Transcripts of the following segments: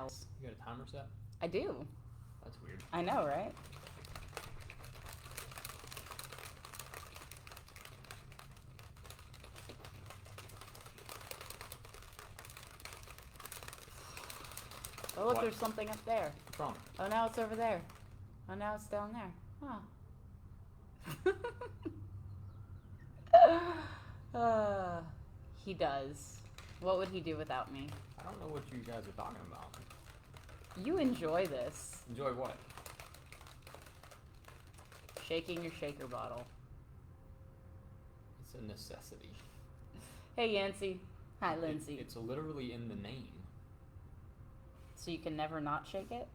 towels. You got a timer set? I do. That's weird. I know, right? Oh, look, What? there's something up there. What's wrong? Oh, now it's over there. Oh, now it's down there. Huh. He does. What would he do without me? I don't know what you guys are talking about. You enjoy this. Enjoy what? Shaking your shaker bottle. It's a necessity. Hey, Yancy. Hi, Lindsay. It's literally in the name. So you can never not shake it?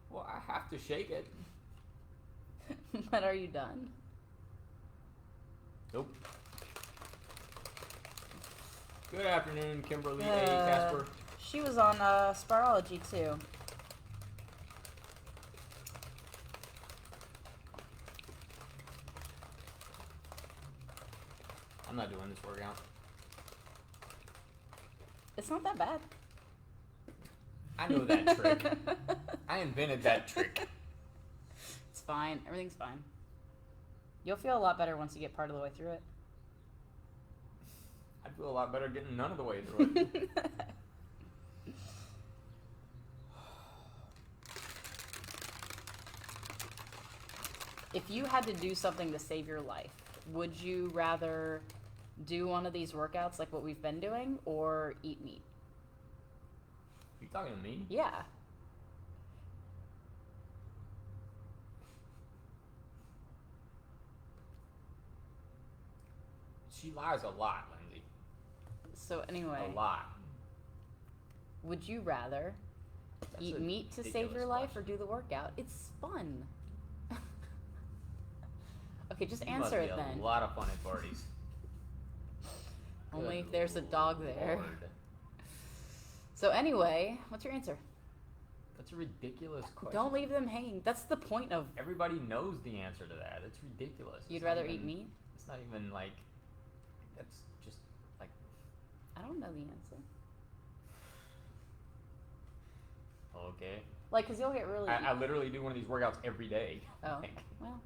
Well, I have to shake it. But are you done? Nope. Good afternoon, Kimberly A. Casper. She was on Spirology, too. I'm not doing this workout. It's not that bad. I know that trick. I invented that trick. It's fine. Everything's fine. You'll feel a lot better once you get part of the way through it. I'd feel a lot better getting none of the way through it. If you had to do something to save your life, would you rather do one of these workouts like what we've been doing or eat meat? You talking to me? Yeah. She lies a lot, Lindsay. So anyway, A lot. would you rather That's eat a meat to save ridiculous your life or question. do the workout? It's fun. Okay, just You answer must it be then. A lot of fun at parties. Only Good if there's a dog there. Lord. So anyway, what's your answer? That's a ridiculous question. Don't leave them hanging. That's the point of... Everybody knows the answer to that. It's ridiculous. You'd It's not rather even- eat meat? It's not even like... That's just like... I don't know the answer. Okay. Like, because you'll get really... I literally do one of these workouts every day. Oh, Like, well,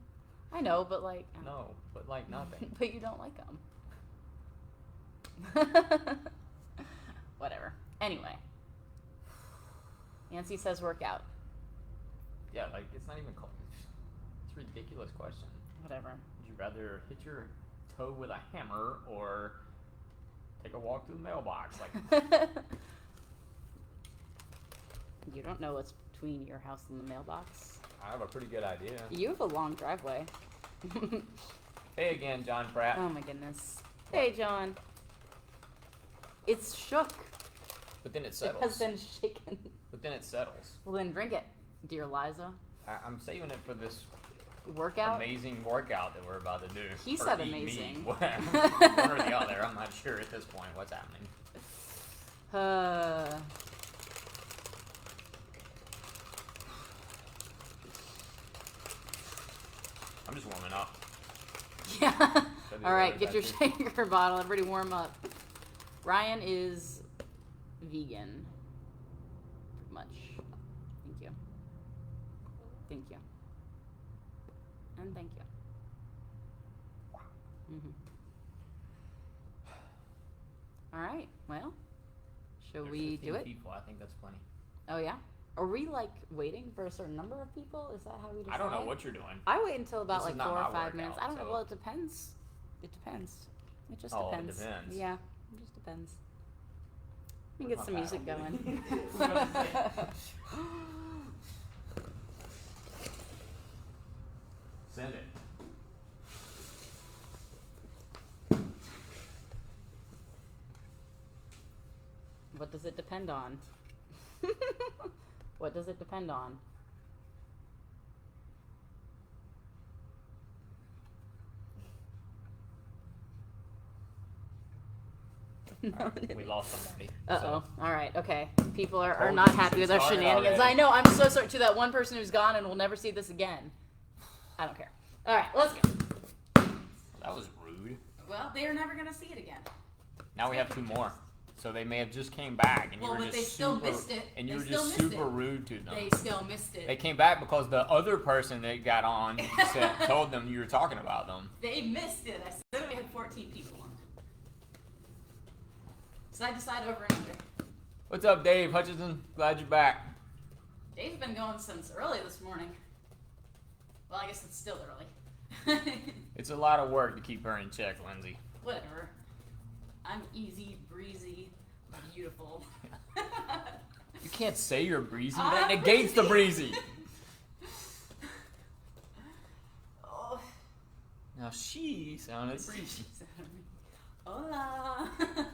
I know, but like... no, but like nothing. But you don't like them. Whatever. Anyway. Nancy says workout. Yeah, like it's not even called. It's a ridiculous question. Whatever. Would you rather hit your toe with a hammer or take a walk to the mailbox? Like, You don't know what's between your house and the mailbox. I have a pretty good idea. You have a long driveway. Hey again, John Pratt. Oh my goodness. Hey, John. It's shook. But then it It settles. has been shaken. But then it settles. Well, then drink it, dear Liza. I'm saving it for this Workout? amazing workout that we're about to do. He Or said eat meat. amazing. One or the other. I'm not sure at this point what's happening. I'm just warming up. Yeah. That'd be All right, really get your bad, shaker bottle. Everybody warm up. Ryan is vegan. Pretty much. Thank you. Thank you. And thank you. All right. Well, shall There's we 15 do it? people. I think that's plenty. Oh yeah. Are we like waiting for a certain number of people? Is that how we decide? I don't know what you're doing. I wait until about This is like not 4 or my 5 minutes. workout, I don't know. so- Well, it depends. It depends. It just Oh, it depends. depends. Yeah, it just depends. Let me Where's get my some music paddle? going. Send it. What does it depend on? What does it depend on? We lost somebody. Uh-oh. All right, okay. People are Told not you happy should with our start shenanigans. already. I know. I'm so sorry to that one person who's gone and will never see this again. I don't care. All right, let's go. That was rude. Well, they're never going to see it again. Now we have 2 more. So they may have just came back, and you were but just they still super, missed it. and you They were still just missed super it. rude to them. They still missed it. They came back because the other person that got on told them you were talking about them. They missed it. I said we had 14 people on. So I decided over and under. What's up, Dave Hutchinson? Glad you're back. Dave's been going since early this morning. Well, I guess it's still early. It's a lot of work to keep her in check, Lindsay. Whatever. I'm easy, breezy, beautiful. You can't say you're breezy. That negates the breezy. Oh, Now she sounded breezy. hola.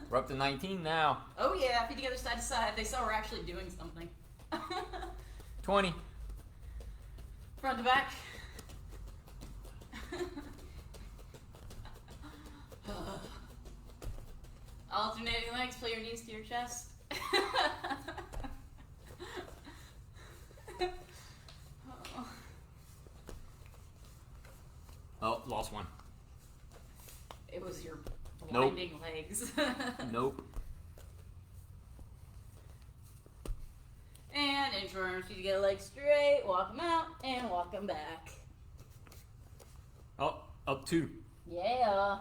We're up to 19 now. Oh yeah, feet together side to side. They saw we're actually doing something. 20. Front to back. Alternating legs, pull your knees to your chest. Oh, lost one. It was your Nope. blinding legs. Nope. And inchworms, you get a leg straight, walk them out, and walk them back. Oh, up 2. Yeah.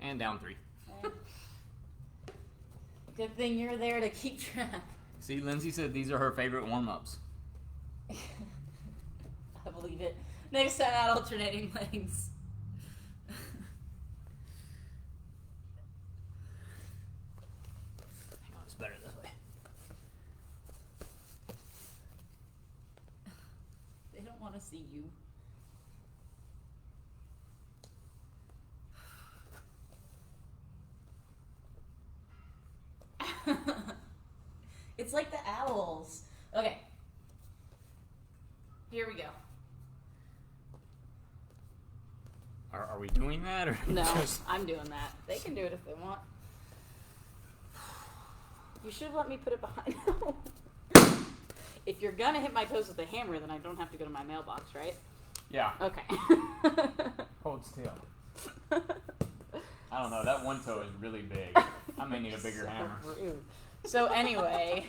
And down 3. Good thing you're there to keep track. See, Lindsay said these are her favorite warm-ups. I believe it. Next time out, alternating legs. Hang on, it's better this way. They don't want to see you. It's like the owls. Okay. Here we go. Are we doing that or No, just... I'm doing that. They can do it if they want. You should let me put it behind. If you're gonna hit my toes with a hammer, then I don't have to go to my mailbox, right? Yeah. Okay. Hold still. I don't know. That one toe is really big. I may need a bigger hammer. Rude. So anyway,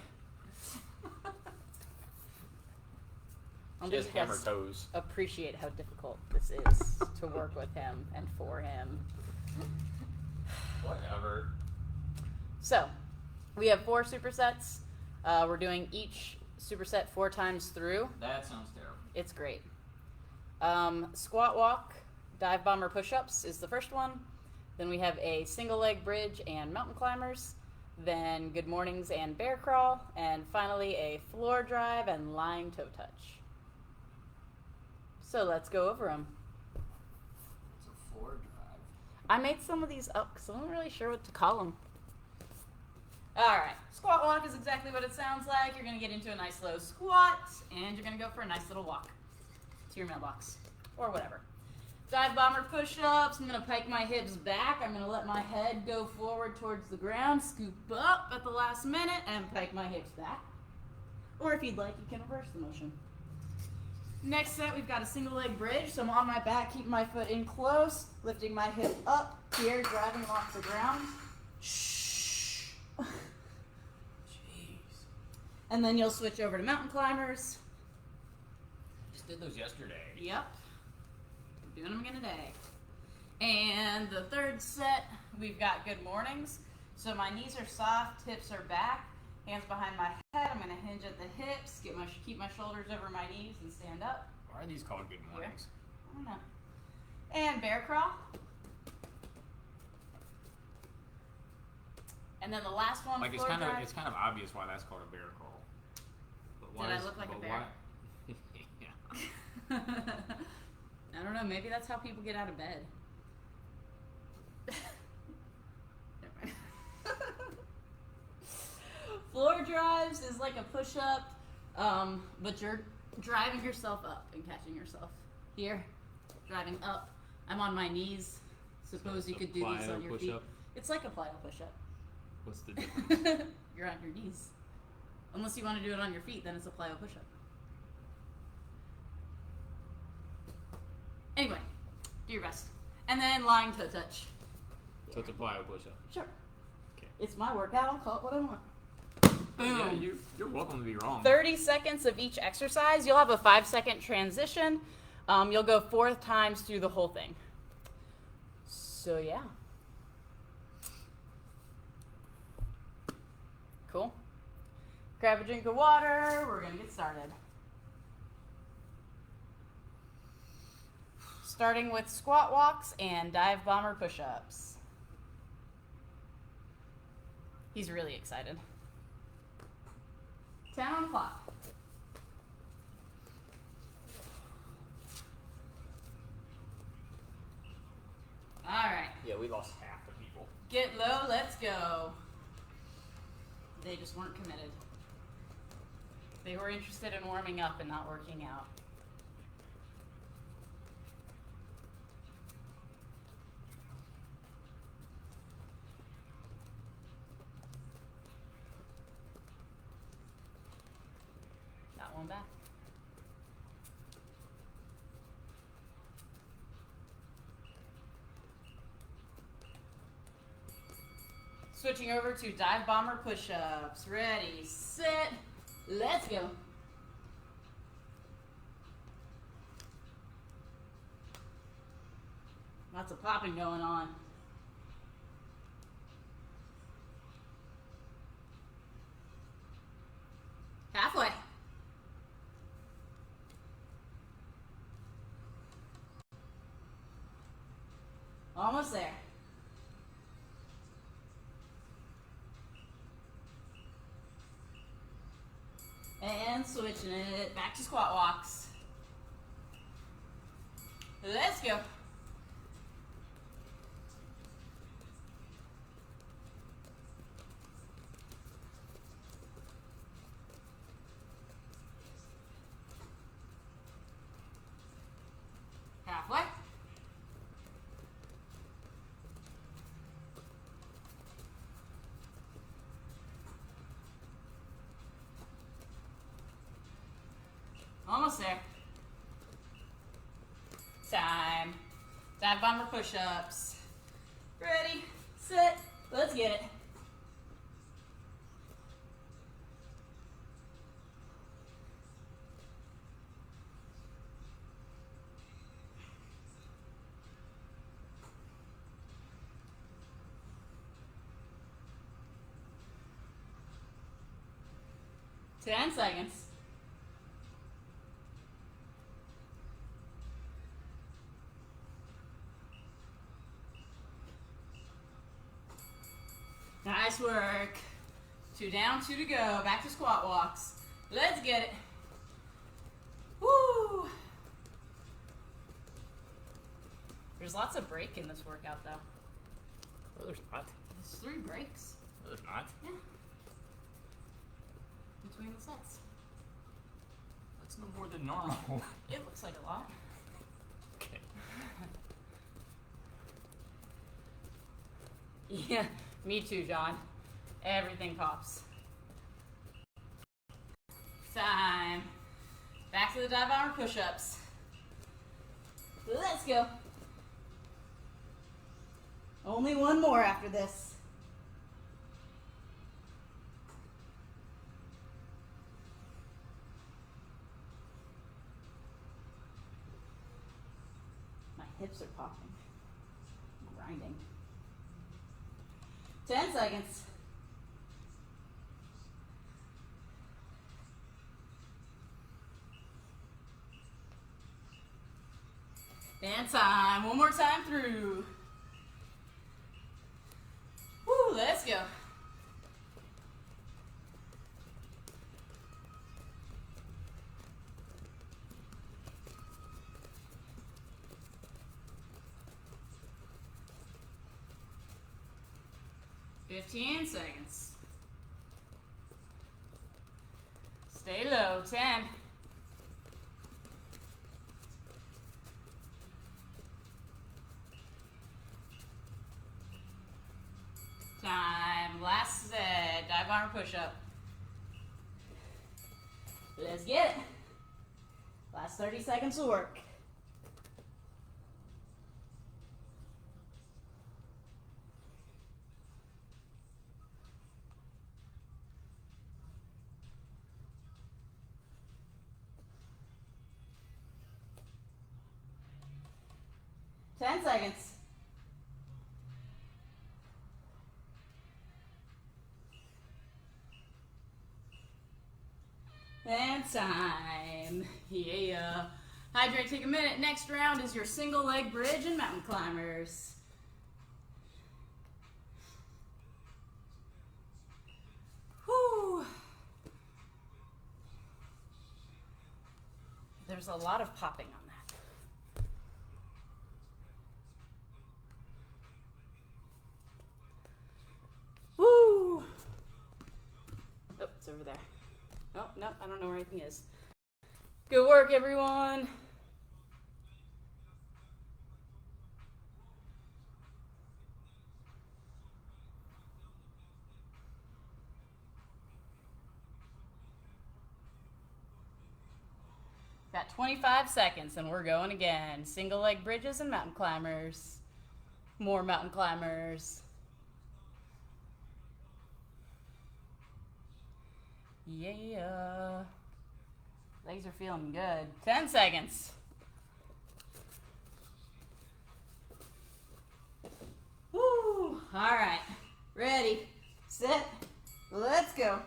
I'll She has just hammer toes. appreciate how difficult this is to work with him and for him. Whatever. So, we have 4 supersets. We're doing each superset 4 times through. That sounds terrible. It's great. Squat walk, dive bomber push-ups is the first one. Then we have a single leg bridge and mountain climbers. Then good mornings and bear crawl. And finally a floor drive and lying toe touch. So let's go over them. It's a floor drive. I made some of these up because I wasn't really sure what to call them. Alright, squat walk is exactly what it sounds like. You're going to get into a nice low squat, and you're going to go for a nice little walk to your mailbox, or whatever. Dive bomber push-ups. I'm going to pike my hips back. I'm going to let my head go forward towards the ground, scoop up at the last minute, and pike my hips back. Or if you'd like, you can reverse the motion. Next set, we've got a single leg bridge. So I'm on my back, keeping my foot in close, lifting my hip up here, driving off the ground. Shh. Jeez. And then you'll switch over to mountain climbers. Just did those yesterday. Yep. We're doing them again today. And the third set, we've got good mornings. So my knees are soft, hips are back, hands behind my head. I'm going to hinge at the hips, keep my shoulders over my knees, and stand up. Why are these called good mornings? I don't know. And bear crawl. And then the last one, Like floor drive. it's kind of obvious why that's called a bear crawl. But why Did I is- look like a but bear? why- Yeah. I don't know. Maybe that's how people get out of bed. Never mind. Floor drives is like a push-up, but you're driving yourself up and catching yourself. Here, driving up. I'm on my knees. Suppose you could do these on your feet. push-up? It's like a plyo push-up. What's the difference? You're on your knees. Unless you want to do it on your feet, then it's a plyo push-up. Anyway, do your best. And then lying toe touch So it's a plyo push-up. Sure. Okay. It's my workout. I'll call it what I want. Boom. Yeah, you're welcome to be wrong. 30 seconds of each exercise. You'll have a 5-second transition. You'll go 4 times through the whole thing. So, yeah. Cool. Grab a drink of water. We're going to get started. Starting with squat walks and dive bomber push-ups. He's really excited. 10 on the clock. All right. Yeah, we lost half the people. Get low, let's go. They just weren't committed. They were interested in warming up and not working out. Got one back. Switching over to dive bomber push-ups. Ready, set, let's go. Lots of popping going on. Halfway. Almost there. And switching it back to squat walks. Let's go. Halfway. Almost there. Time. Dive bomber push-ups. Ready, set, let's get it. Ten seconds. Nice work. 2 down, 2 to go. Back to squat walks. Let's get it. Woo! There's lots of break in this workout, though. No, there's not. There's 3 breaks. No, there's not. Yeah. Between the sets. That's no more than normal. It looks like a lot. Okay. Yeah, me too, John. Everything pops. Time. Back to the dive bomber push-ups. Let's go. Only one more after this. My hips are popping. Grinding. 10 seconds. And time. One more time through. Woo, let's go. Fifteen seconds. Stay low. 10. Time. Last set. Dive bomber push-up. Let's get it. Last 30 seconds of work. – 10 seconds. And time. Yeah. Hydrate, take a minute. Next round is your single leg bridge and mountain climbers. Whew. There's a lot of popping on that. Woo! Oh, it's over there. Oh, no, I don't know where anything is. Good work, everyone. Got 25 seconds and we're going again. Single leg bridges and mountain climbers. More mountain climbers. Yeah. Legs are feeling good. 10 seconds. Woo! All right. Ready, set, let's go.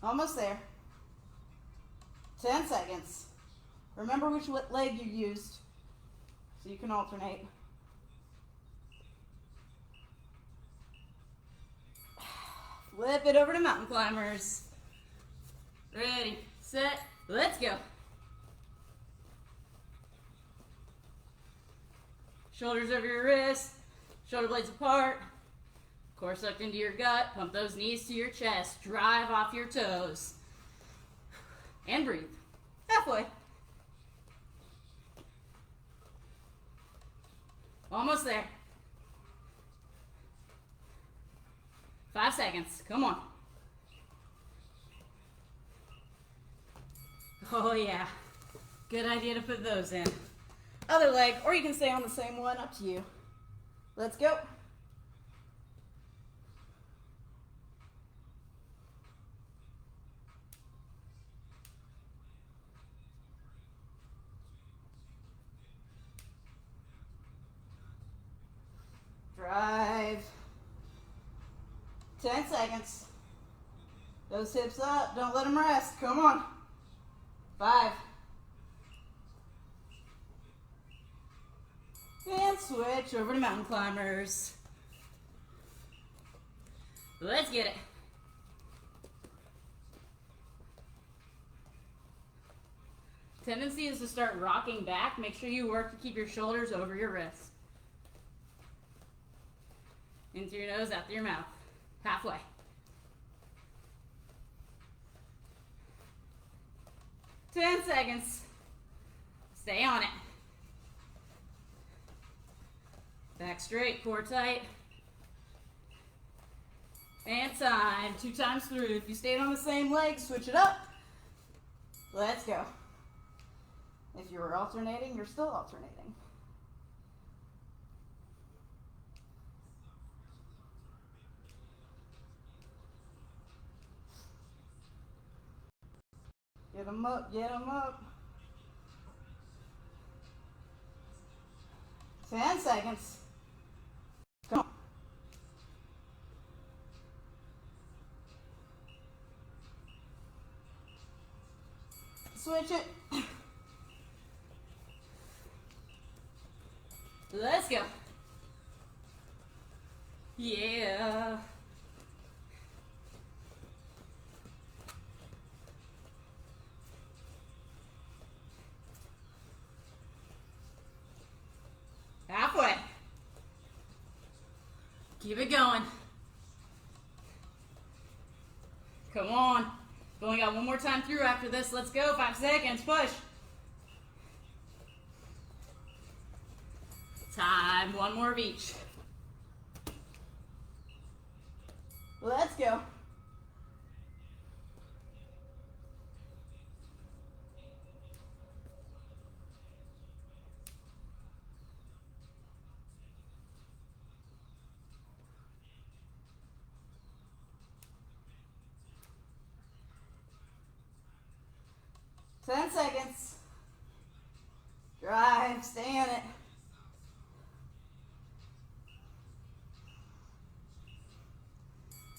Almost there. 10 seconds. Remember which leg you used so you can alternate. Flip it over to mountain climbers. Ready, set, let's go. Shoulders over your wrist, shoulder blades apart. Core sucked into your gut, pump those knees to your chest, drive off your toes. And breathe. Halfway. Almost there. 5 seconds, come on. Oh yeah, good idea to put those in. Other leg, or you can stay on the same one, up to you. Let's go. Drive. 10 seconds. Those hips up. Don't let them rest. Come on. 5. And switch over to mountain climbers. Let's get it. Tendency is to start rocking back. Make sure you work to keep your shoulders over your wrists. Into your nose, out through your mouth. Halfway. Ten seconds. Stay on it. Back straight, core tight. And time. 2 times through. If you stayed on the same leg, switch it up. Let's go. If you were alternating, you're still alternating. Get them up, get them up. 10 seconds. Come on. Switch it. Let's go. Yeah. Halfway. Keep it going. Come on. We only got one more time through after this. Let's go. 5 seconds. Push. Time. One more of each. Let's go. 10 seconds. Drive, stay in it.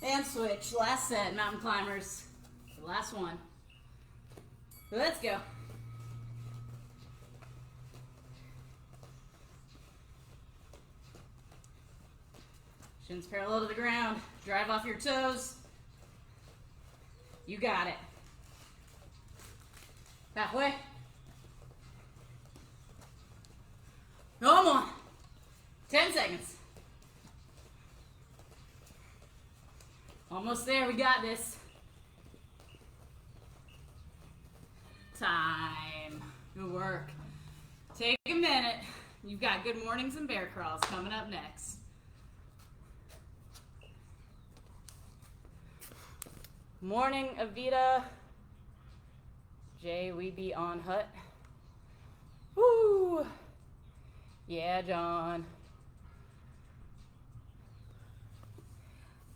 And switch. Last set, mountain climbers. The last one. Let's go. Shins parallel to the ground. Drive off your toes. You got it. Halfway. Come on. 10 seconds. Almost there. We got this. Time. Good work. Take a minute. You've got good mornings and bear crawls coming up next. Morning, Avita. Jay, we be on hut. Woo! Yeah, John.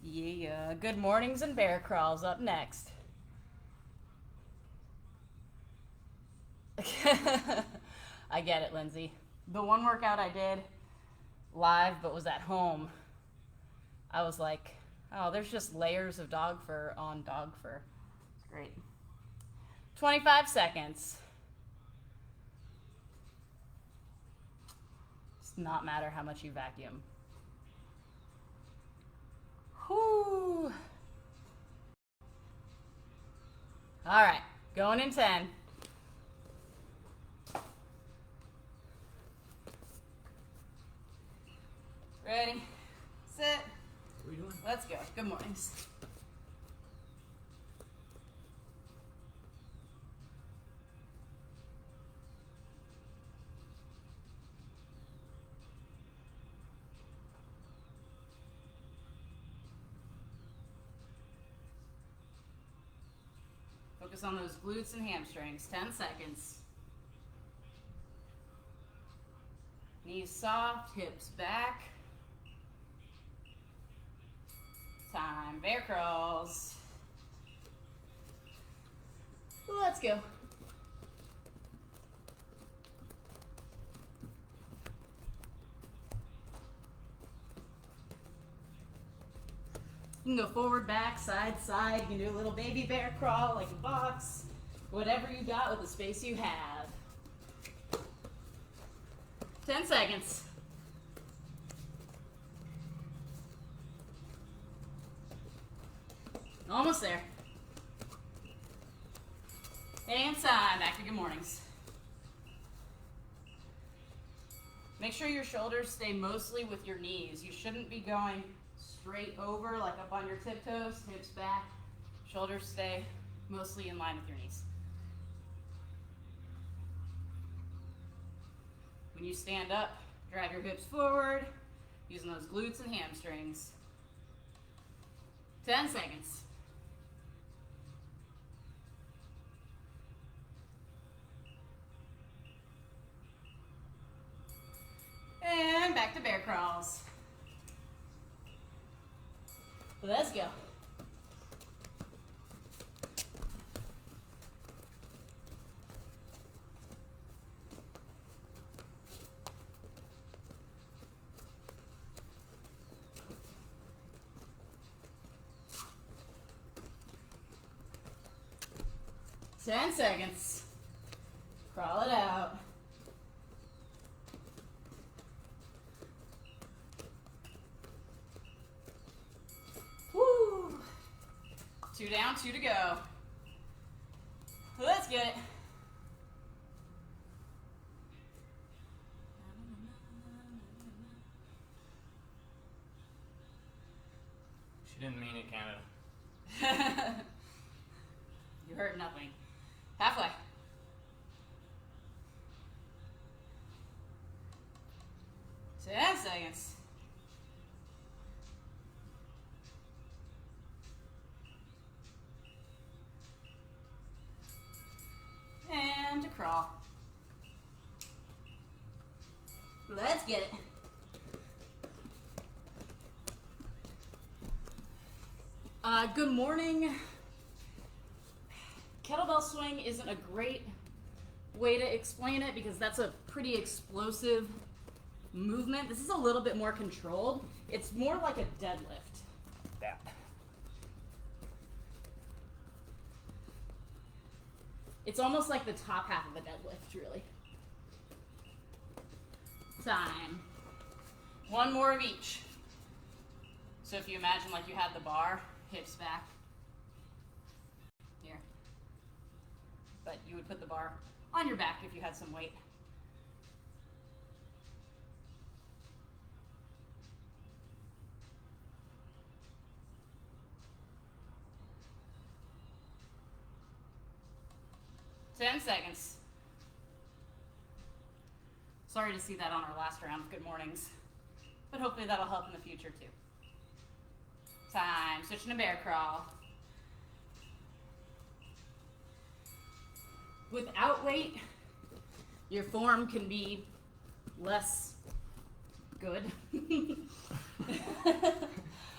Yeah, good mornings and bear crawls up next. I get it, Lindsay. The one workout I did live but was at home, I was like, oh, there's just layers of dog fur on dog fur. It's great. 25 seconds. Does not matter how much you vacuum. Whoo. All right, going in 10. Ready, set, What are you doing? let's go. Good mornings. Focus on those glutes and hamstrings. 10 seconds. Knees soft, hips back. Time. Bear crawls. Let's go. You can go forward, back, side, side. You can do a little baby bear crawl like a box. Whatever you got with the space you have. 10 seconds. Almost there. And time. Back to good mornings. Make sure your shoulders stay mostly with your knees. You shouldn't be going straight over, like up on your tiptoes, hips back. Shoulders stay mostly in line with your knees. When you stand up, drive your hips forward, using those glutes and hamstrings. 10 seconds. And back to bear crawls. Let's go. Ten seconds. Crawl it out. Woo! 2 down, 2 to go. Let's get it. She didn't mean it, Canada. You heard nothing. Halfway. Ten seconds. And to crawl. Let's get it. Good morning, kettlebell swing isn't a great way to explain it because that's a pretty explosive movement. This is a little bit more controlled. It's more like a deadlift. That. It's almost like the top half of a deadlift, really. Time. One more of each. So if you imagine like you had the bar, hips back. Here. But you would put the bar on your back if you had some weight. Ten seconds. Sorry to see that on our last round of good mornings, but hopefully that'll help in the future too. Time. Switching to bear crawl. Without weight, your form can be less good.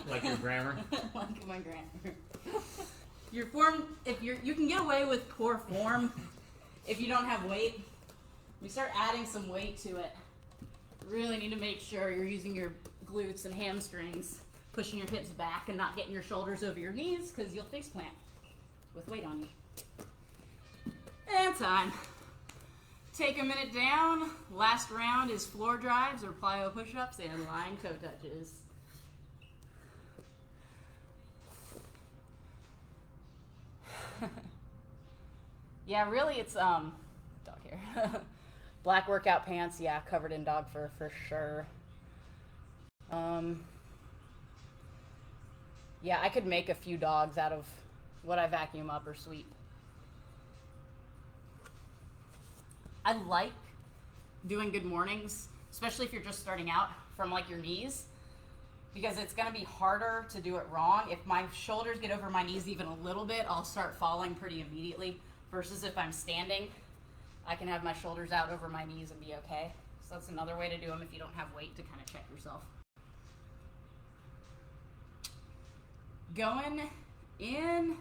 Like your grammar? Like my grammar. Your form, you can get away with poor form if you don't have weight. We start adding some weight to it. You really need to make sure you're using your glutes and hamstrings, pushing your hips back and not getting your shoulders over your knees because you'll face plant with weight on you. And time. Take a minute down. Last round is floor drives or plyo push-ups and lying toe touches. Yeah, really it's dog hair. Black workout pants, yeah, covered in dog fur for sure. Yeah, I could make a few dogs out of what I vacuum up or sweep. I like doing good mornings, especially if you're just starting out from like your knees, because it's gonna be harder to do it wrong. If my shoulders get over my knees even a little bit, I'll start falling pretty immediately, versus if I'm standing, I can have my shoulders out over my knees and be okay. So that's another way to do them if you don't have weight, to kind of check yourself. Going in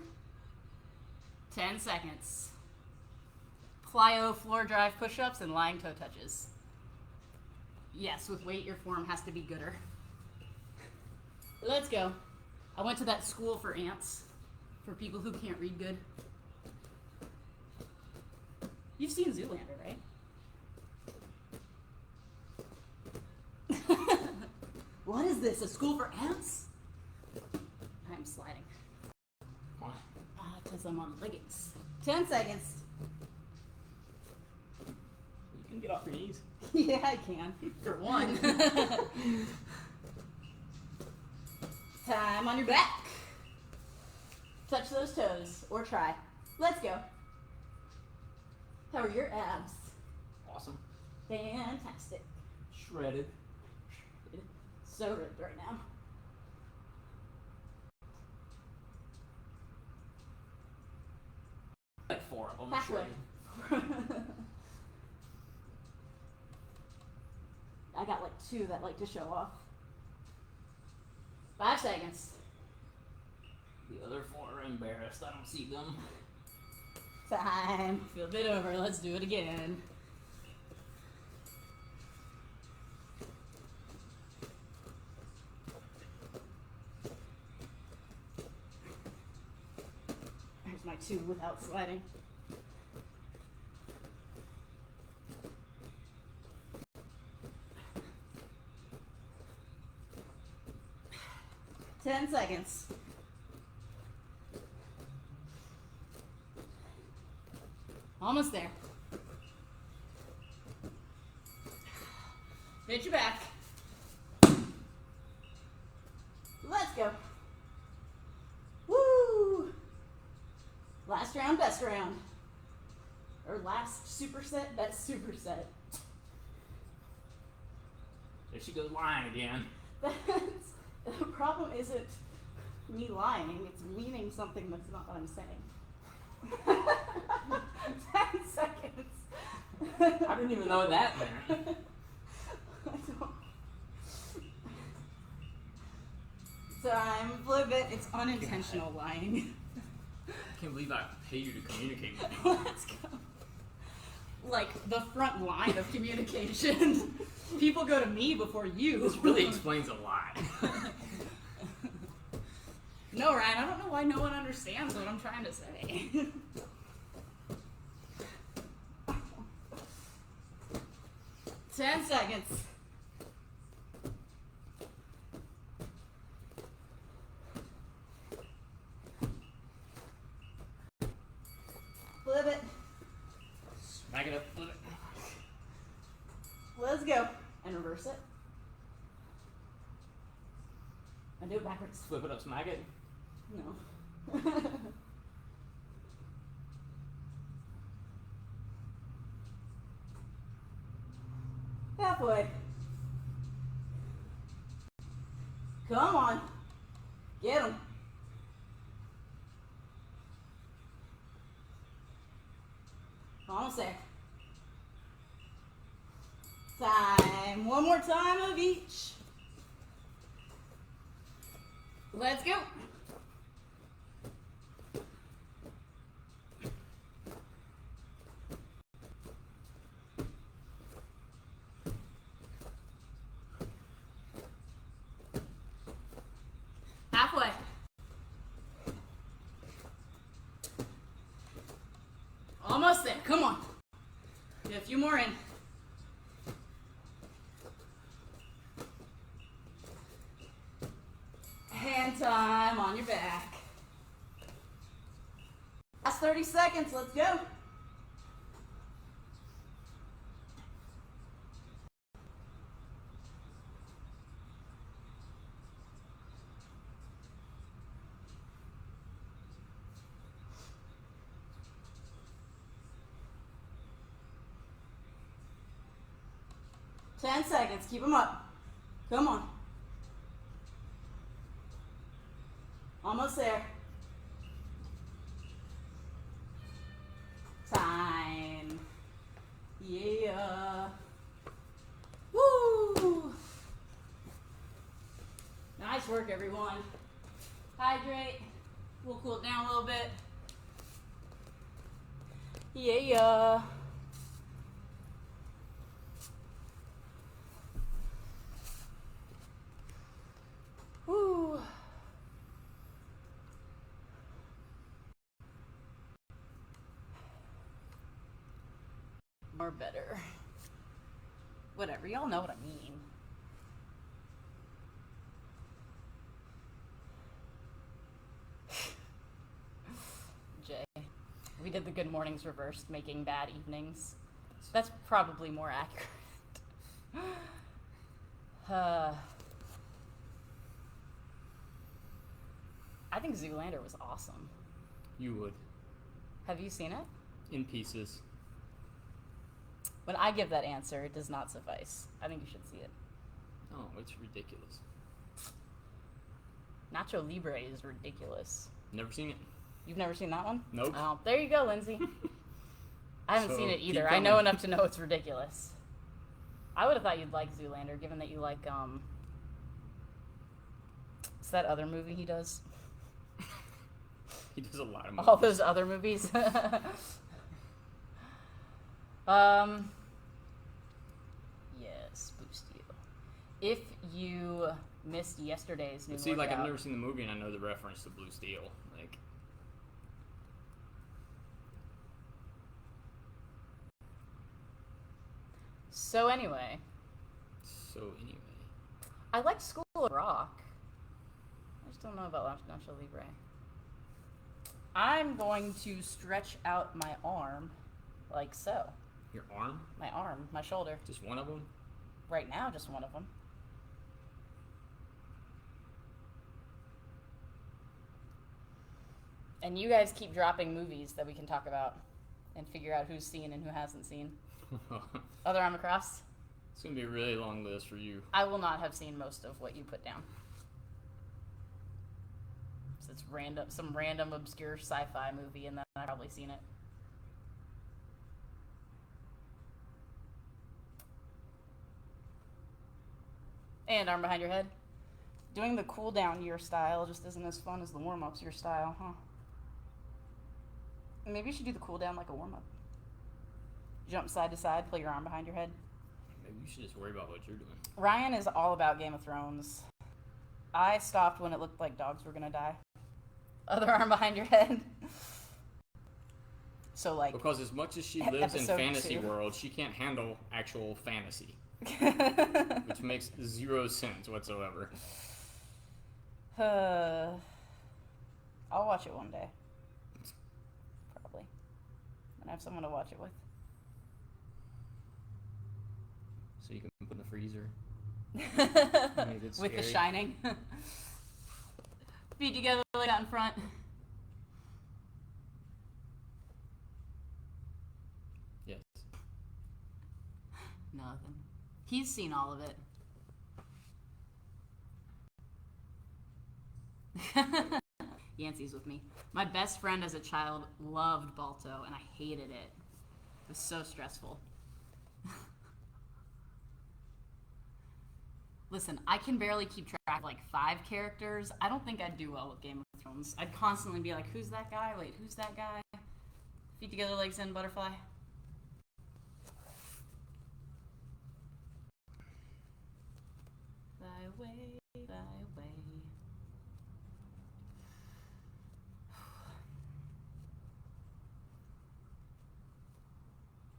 10 seconds. Plyo floor drive push-ups and lying toe touches. Yes, with weight, your form has to be gooder. Let's go. I went to that school for ants, for people who can't read good. You've seen Zoolander, right? What is this, a school for ants? I'm sliding. Why? Because I'm on leggings. 10 seconds. You can get off your knees. Yeah, I can. For one. Time on your back. Touch those toes, or try. Let's go. How are your abs? Awesome. Fantastic. Shredded. So ripped right now. Like 4 of them. Halfway. Shredded. I got like 2 that like to show off. 5 seconds. The other 4 are embarrassed. I don't see them. Time. Feel a bit over. Let's do it again. There's my 2 without sliding. Ten seconds. Almost there. Hit your back. Let's go. Woo! Last round, best round. Or last superset, best superset. There she goes lying again. The problem isn't me lying, it's meaning something that's not what I'm saying. 10 seconds. I didn't even know what that meant. I don't. Time, flip it. It's unintentional lying. I can't believe I pay you to communicate with me. Let's go. Like the front line of communication. People go to me before you. This really explains a lot. No, Ryan, I don't know why no one understands what I'm trying to say. 10 seconds. Flip it. Smack it up, flip it. Let's go. And reverse it. And do it backwards. Flip it up, smack it. No. Halfway. Come on. Get him. Almost there. Time. One more time of each. Let's go. Halfway. Almost there. Come on. Get a few more in. Hand time on your back. Last 30 seconds. Let's go. Ten seconds. Keep them up. Come on. Almost there. Time. Yeah. Woo! Nice work, everyone. Hydrate. We'll cool it down a little bit. Yeah. Woo. Or better. Whatever, y'all know what I mean. Jay. We did the good mornings reversed, making bad evenings. That's probably more accurate. I think Zoolander was awesome. You would. Have you seen it? In pieces. When I give that answer, it does not suffice. I think you should see it. Oh, it's ridiculous. Nacho Libre is ridiculous. Never seen it. You've never seen that one? Nope. Oh, there you go, Lindsay. I haven't So, seen it keep either. I coming. know enough to know it's ridiculous. I would have thought you'd like Zoolander, given that you like, what's that other movie he does? He does a lot of movies. All those other movies. Yes, Boost You. If you missed yesterday's new But see, like, I've workout- never seen the movie and I know the reference to Blue Steel. Like, So anyway, I like School of Rock. I just don't know about Nacho Libre. I'm going to stretch out my arm like so. your arm? My arm, my shoulder. Just one of them? Right now, just one of them. And you guys keep dropping movies that we can talk about and figure out who's seen and who hasn't seen. Other arm across. It's going to be a really long list for you. I will not have seen most of what you put down. So it's random, some random obscure sci-fi movie, and then I've probably seen it. And arm behind your head. Doing the cool down your style just isn't as fun as the warm ups your style, huh? Maybe you should do the cooldown like a warm-up. Jump side to side, pull your arm behind your head. Maybe you should just worry about what you're doing. Ryan is all about Game of Thrones. I stopped when it looked like dogs were gonna die. Other arm behind your head. So like, Because as much as she lives in episode fantasy 2. world, she can't handle actual fantasy, which makes zero sense whatsoever. I'll watch it one day. Probably. And I have someone to watch it with. So you can put in the freezer. Make it With The scary. Shining. Feet together like out in front. Yes. Nothing. He's seen all of it. Yancey's with me. My best friend as a child loved Balto, and I hated it. It was so stressful. Listen, I can barely keep track of like 5 characters. I don't think I'd do well with Game of Thrones. I'd constantly be like, who's that guy? Wait, who's that guy? Feet together, legs in, butterfly. Thy way, thy way.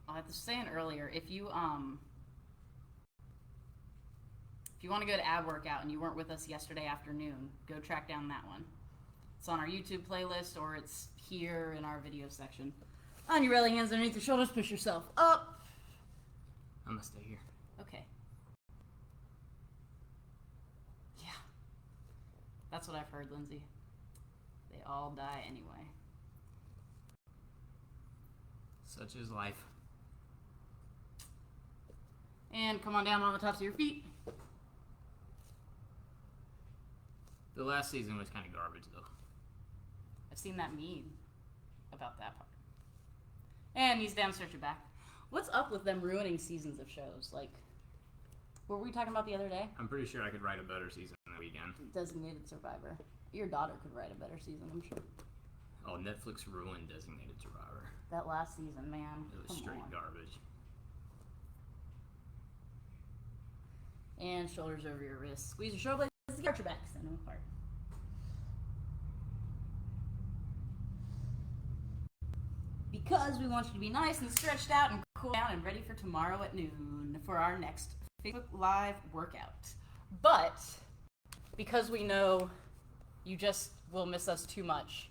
I was saying earlier, if you want to go to ab workout and you weren't with us yesterday afternoon, go track down that one. It's on our YouTube playlist or it's here in our video section. On your belly, hands underneath your shoulders, push yourself up. I'm gonna stay here. Okay. Yeah. That's what I've heard, Lindsay. They all die anyway. Such is life. And come on down on the tops of your feet. The last season was kind of garbage, though. I've seen that meme about that part. And knees down, stretch your back. What's up with them ruining seasons of shows? Like, what were we talking about the other day? I'm pretty sure I could write a better season that weekend. Designated Survivor. Your daughter could write a better season, I'm sure. Oh, Netflix ruined Designated Survivor. That last season, man. It was Come straight on. garbage. And shoulders over your wrists. Squeeze your shoulder blades, arch your back, send them apart. Because we want you to be nice and stretched out and cool down and ready for tomorrow at noon for our next Facebook Live workout. But because we know you just will miss us too much,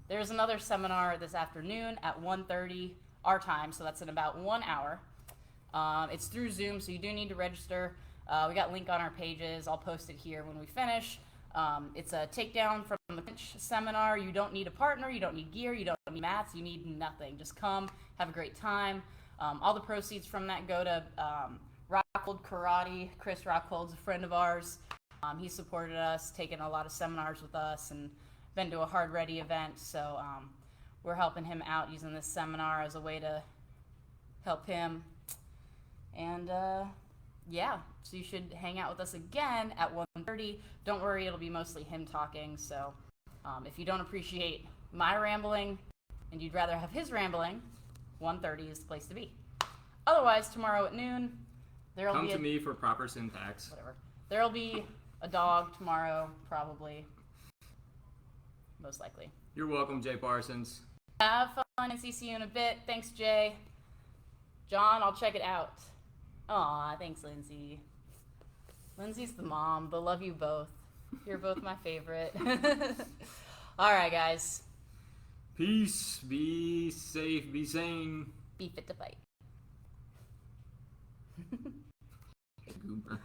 there's another seminar this afternoon at 1:30 our time, so that's in about 1 hour. It's through Zoom, so you do need to register. We got a link on our pages. I'll post it here when we finish. It's a takedown from the bench seminar. You don't need a partner. You don't need gear. You don't need mats. You need nothing. Just come, have a great time. All the proceeds from that go to Rockhold Karate. Chris Rockhold's a friend of ours. He supported us, taken a lot of seminars with us, and been to a Hard Ready event. So we're helping him out using this seminar as a way to help him. And yeah, so you should hang out with us again at 1:30. Don't worry, it'll be mostly him talking. So if you don't appreciate my rambling and you'd rather have his rambling, 1:30 is the place to be. Otherwise, tomorrow at noon, there'll Come be to me for proper syntax. whatever. There'll be a dog tomorrow, probably, most likely. You're welcome, Jay Parsons. Have fun and see you in a bit. Thanks, Jay. John, I'll check it out. Aw, thanks, Lindsay. Lindsay's the mom, but love you both. You're both my favorite. All right, guys. Peace. Be safe. Be sane. Be fit to fight. Goober.